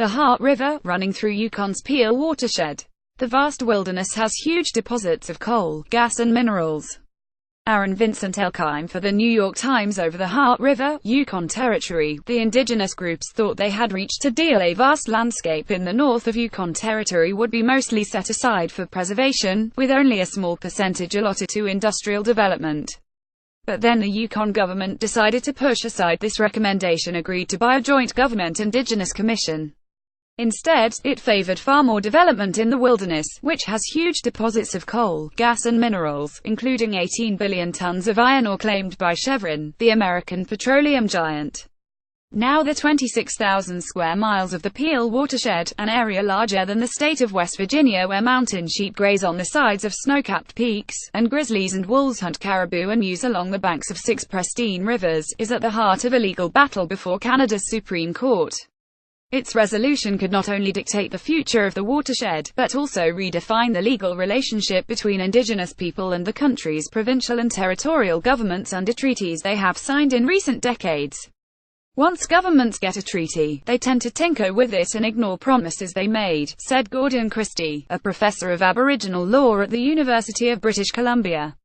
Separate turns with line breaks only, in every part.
The Heart River, running through Yukon's Peel watershed. The vast wilderness has huge deposits of coal, gas and minerals. Aaron Vincent Elkheim for The New York Times. Over the Heart River, Yukon Territory, the indigenous groups thought they had reached a deal. A vast landscape in the north of Yukon Territory would be mostly set aside for preservation, with only a small percentage allotted to industrial development. But then the Yukon government decided to push aside this recommendation, agreed to by a joint government-indigenous commission. Instead, it favored far more development in the wilderness, which has huge deposits of coal, gas and minerals, including 18 billion tons of iron ore claimed by Chevron, the American petroleum giant. Now the 26,000 square miles of the Peel watershed, an area larger than the state of West Virginia where mountain sheep graze on the sides of snow-capped peaks, and grizzlies and wolves hunt caribou and moose along the banks of 6 pristine rivers, is at the heart of a legal battle before Canada's Supreme Court. Its resolution could not only dictate the future of the watershed, but also redefine the legal relationship between Indigenous people and the country's provincial and territorial governments under treaties they have signed in recent decades. Once governments get a treaty, they tend to tinker with it and ignore promises they made, said Gordon Christie, a professor of Aboriginal law at the University of British Columbia.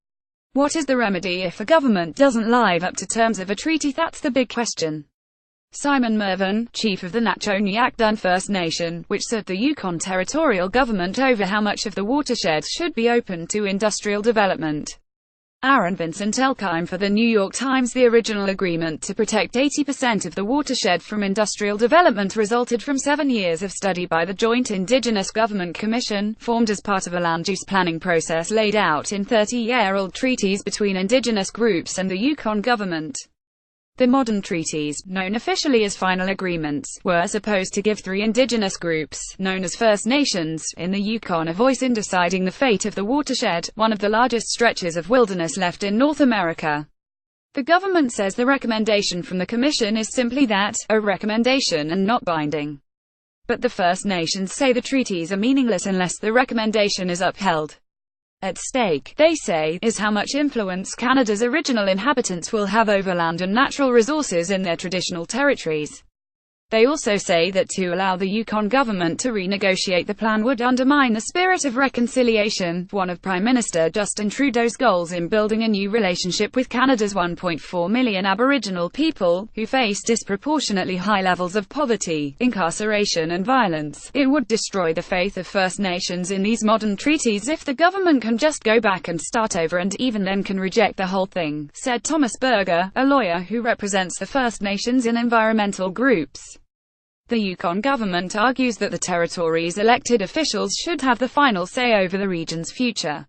What is the remedy if a government doesn't live up to terms of a treaty? That's the big question. Simon Mervyn, chief of the Natchoniacdun First Nation, which sued the Yukon territorial government over how much of the watershed should be open to industrial development. Aaron Vincent Elkheim for The New York Times. The original agreement to protect 80% of the watershed from industrial development resulted from 7 years of study by the Joint Indigenous Government Commission, formed as part of a land use planning process laid out in 30-year-old treaties between indigenous groups and the Yukon government. The modern treaties, known officially as final agreements, were supposed to give 3 indigenous groups, known as First Nations, in the Yukon a voice in deciding the fate of the watershed, one of the largest stretches of wilderness left in North America. The government says the recommendation from the Commission is simply that, a recommendation and not binding. But the First Nations say the treaties are meaningless unless the recommendation is upheld. At stake, they say, is how much influence Canada's original inhabitants will have over land and natural resources in their traditional territories. They also say that to allow the Yukon government to renegotiate the plan would undermine the spirit of reconciliation, one of Prime Minister Justin Trudeau's goals in building a new relationship with Canada's 1.4 million Aboriginal people, who face disproportionately high levels of poverty, incarceration and violence. It would destroy the faith of First Nations in these modern treaties if the government can just go back and start over, and even then can reject the whole thing, said Thomas Berger, a lawyer who represents the First Nations and environmental groups. The Yukon government argues that the territory's elected officials should have the final say over the region's future.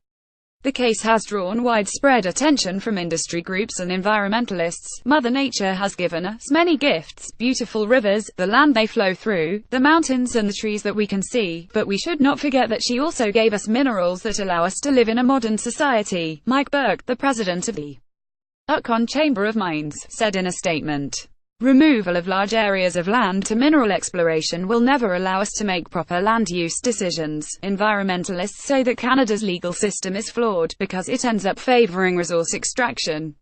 The case has drawn widespread attention from industry groups and environmentalists. Mother Nature has given us many gifts: beautiful rivers, the land they flow through, the mountains and the trees that we can see, but we should not forget that she also gave us minerals that allow us to live in a modern society, Mike Burke, the president of the Yukon Chamber of Mines, said in a statement. Removal of large areas of land to mineral exploration will never allow us to make proper land use decisions. Environmentalists say that Canada's legal system is flawed, because it ends up favoring resource extraction.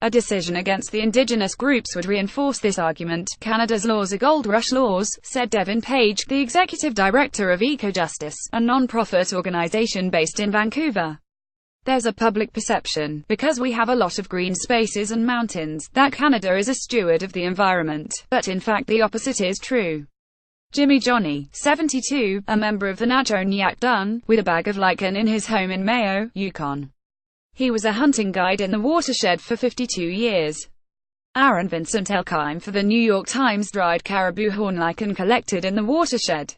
A decision against the indigenous groups would reinforce this argument. Canada's laws are gold rush laws, said Devin Page, the executive director of EcoJustice, a non-profit organization based in Vancouver. There's a public perception, because we have a lot of green spaces and mountains, that Canada is a steward of the environment, but in fact the opposite is true. Jimmy Johnny, 72, a member of the Natchoniacdun, with a bag of lichen in his home in Mayo, Yukon. He was a hunting guide in the watershed for 52 years. Aaron Vincent Elkheim for The New York Times. Dried caribou horn lichen collected in the watershed.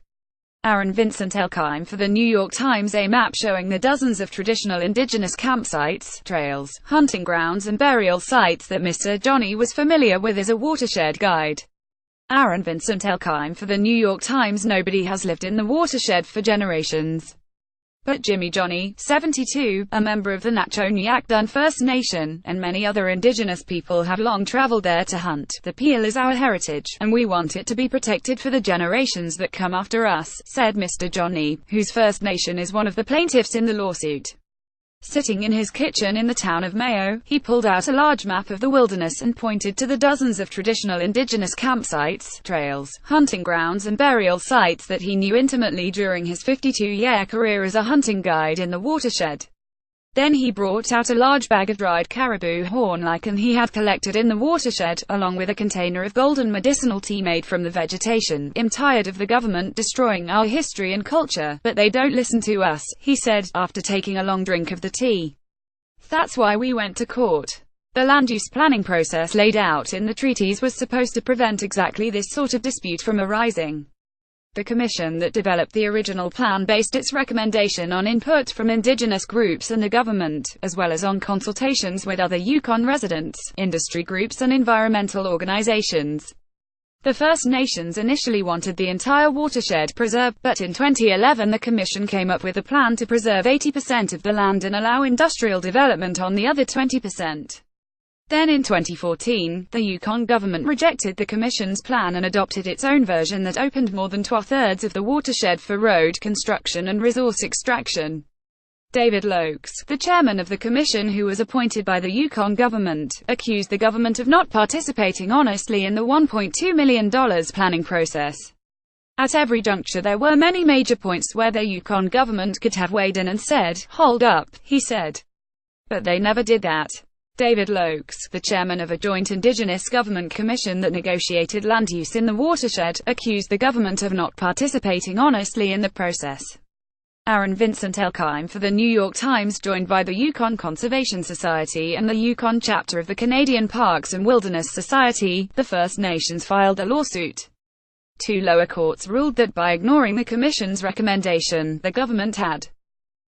Aaron Vincent Elkheim for The New York Times. A map showing the dozens of traditional indigenous campsites, trails, hunting grounds and burial sites that Mr. Johnny was familiar with as a watershed guide. Aaron Vincent Elkheim for The New York Times. Nobody has lived in the watershed for generations. But Jimmy Johnny, 72, a member of the Natchoniacdun First Nation, and many other indigenous people have long traveled there to hunt. The Peel is our heritage, and we want it to be protected for the generations that come after us, said Mr. Johnny, whose First Nation is one of the plaintiffs in the lawsuit. Sitting in his kitchen in the town of Mayo, he pulled out a large map of the wilderness and pointed to the dozens of traditional indigenous campsites, trails, hunting grounds and burial sites that he knew intimately during his 52-year career as a hunting guide in the watershed. Then he brought out a large bag of dried caribou horn lichen he had collected in the watershed, along with a container of golden medicinal tea made from the vegetation. "I'm tired of the government destroying our history and culture, but they don't listen to us," he said, after taking a long drink of the tea. "That's why we went to court." The land use planning process laid out in the treaties was supposed to prevent exactly this sort of dispute from arising. The commission that developed the original plan based its recommendation on input from indigenous groups and the government, as well as on consultations with other Yukon residents, industry groups and environmental organizations. The First Nations initially wanted the entire watershed preserved, but in 2011 the commission came up with a plan to preserve 80% of the land and allow industrial development on the other 20%. Then in 2014, the Yukon government rejected the Commission's plan and adopted its own version that opened more than 2/3 of the watershed for road construction and resource extraction. David Lokes, the chairman of the Commission who was appointed by the Yukon government, accused the government of not participating honestly in the $1.2 million planning process. At every juncture there were many major points where the Yukon government could have weighed in and said, "Hold up," he said. But they never did that. David Lokes, the chairman of a joint Indigenous government commission that negotiated land use in the watershed, accused the government of not participating honestly in the process. Aaron Vincent Elkheim for the New York Times, joined by the Yukon Conservation Society and the Yukon chapter of the Canadian Parks and Wilderness Society, the First Nations filed a lawsuit. Two lower courts ruled that by ignoring the commission's recommendation, the government had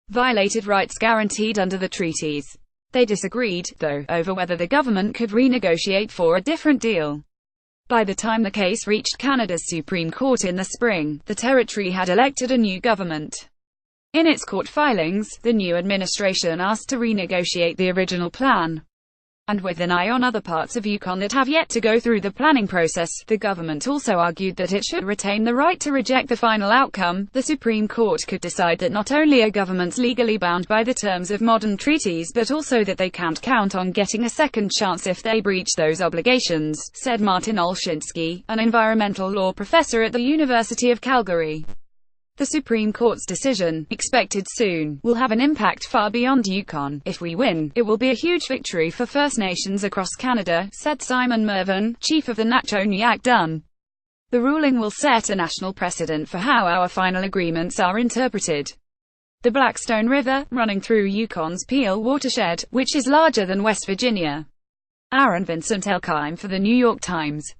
violated rights guaranteed under the treaties. They disagreed, though, over whether the government could renegotiate for a different deal. By the time the case reached Canada's Supreme Court in the spring, the territory had elected a new government. In its court filings, the new administration asked to renegotiate the original plan. And with an eye on other parts of Yukon that have yet to go through the planning process, the government also argued that it should retain the right to reject the final outcome. The Supreme Court could decide that not only are governments legally bound by the terms of modern treaties but also that they can't count on getting a second chance if they breach those obligations, said Martin Olshinsky, an environmental law professor at the University of Calgary. The Supreme Court's decision, expected soon, will have an impact far beyond Yukon. If we win, it will be a huge victory for First Nations across Canada, said Simon Mervyn, chief of the Natchoniac Dun. The ruling will set a national precedent for how our final agreements are interpreted. The Blackstone River, running through Yukon's Peel watershed, which is larger than West Virginia. Aaron Vincent Elkheim for the New York Times.